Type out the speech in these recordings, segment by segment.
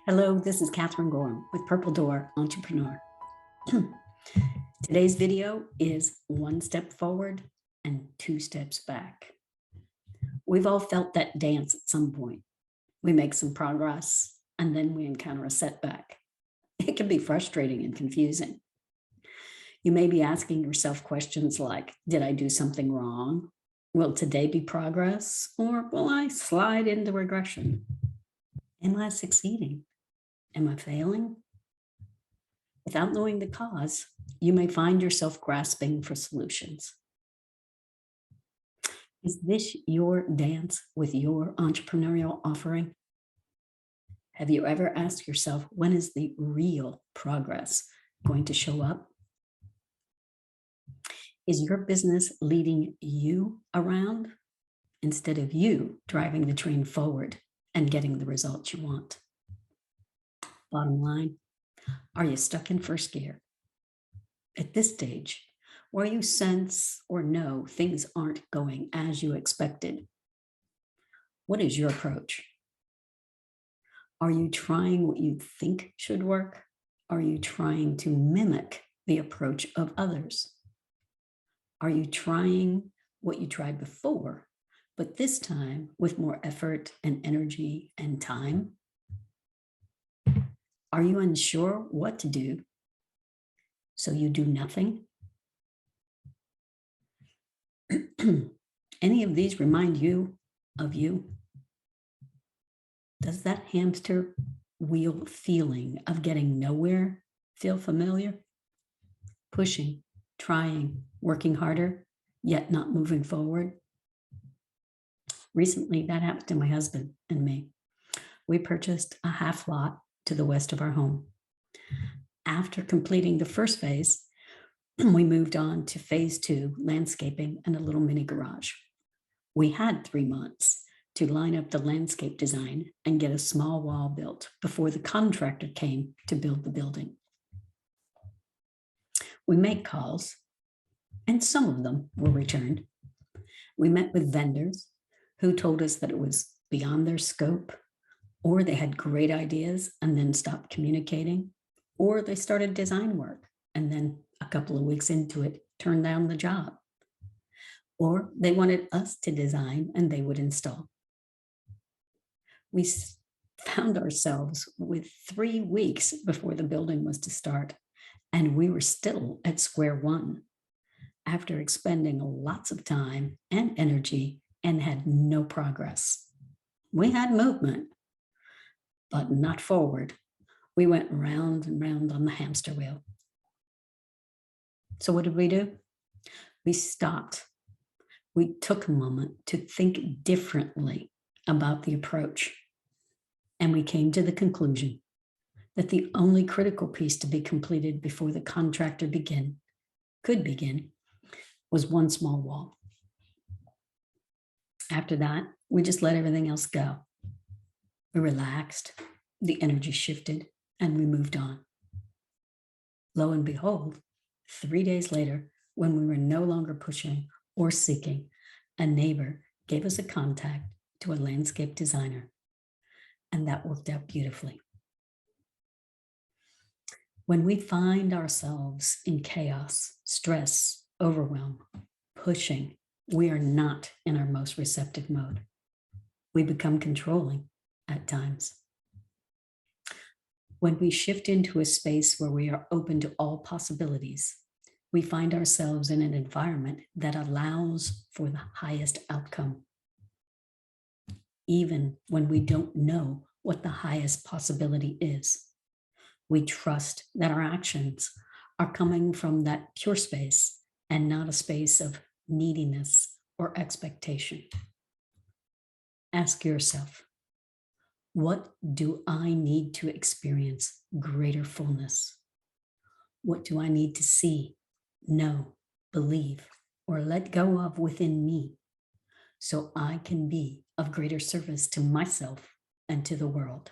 Hello, this is Kathryn Gorham with Purple Door Entrepreneur. Today's video is 1 step forward and 2 steps back. We've all felt that dance at some point. We make some progress and then we encounter a setback. It can be frustrating and confusing. You may be asking yourself questions like, did I do something wrong? Will today be progress? Or will I slide into regression? Am I succeeding? Am I failing? Without knowing the cause, you may find yourself grasping for solutions. Is this your dance with your entrepreneurial offering? Have you ever asked yourself, when is the real progress going to show up? Is your business leading you around instead of you driving the train forward and getting the results you want? Bottom line, are you stuck in first gear? At this stage, where you sense or know things aren't going as you expected, what is your approach? Are you trying what you think should work? Are you trying to mimic the approach of others? Are you trying what you tried before, but this time with more effort and energy and time? Are you unsure what to do, so you do nothing? Any of these remind you of you? Does that hamster wheel feeling of getting nowhere feel familiar? Pushing, trying, working harder, yet not moving forward? Recently, that happened to my husband and me. We purchased a half lot to the west of our home. After completing the first phase, we moved on to phase 2, landscaping and a little mini garage. We had 3 months to line up the landscape design and get a small wall built before the contractor came to build the building. We made calls, and some of them were returned. We met with vendors who told us that it was beyond their scope, or they had great ideas and then stopped communicating, or they started design work and then a couple of weeks into it turned down the job, or they wanted us to design and they would install. We found ourselves with 3 weeks before the building was to start, and we were still at square one after expending lots of time and energy and had no progress. We had movement, but not forward. We went round and round on the hamster wheel. So what did we do? We stopped. We took a moment to think differently about the approach. And we came to the conclusion that the only critical piece to be completed before the contractor could begin was one small wall. After that, we just let everything else go. We relaxed, the energy shifted, and we moved on. Lo and behold, 3 days later, when we were no longer pushing or seeking, a neighbor gave us a contact to a landscape designer, and that worked out beautifully. When we find ourselves in chaos, stress, overwhelm, pushing, we are not in our most receptive mode. We become controlling at times. When we shift into a space where we are open to all possibilities, we find ourselves in an environment that allows for the highest outcome, even when we don't know what the highest possibility is. We trust that our actions are coming from that pure space and not a space of neediness or expectation. Ask yourself, what do I need to experience greater fullness? What do I need to see, know, believe, or let go of within me so I can be of greater service to myself and to the world?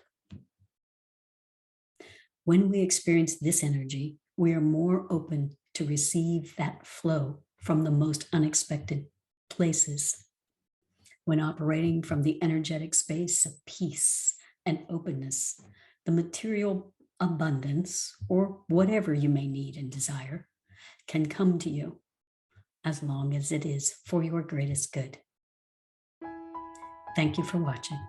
When we experience this energy, we are more open to receive that flow from the most unexpected places. When operating from the energetic space of peace and openness, the material abundance, or whatever you may need and desire, can come to you as long as it is for your greatest good. Thank you for watching.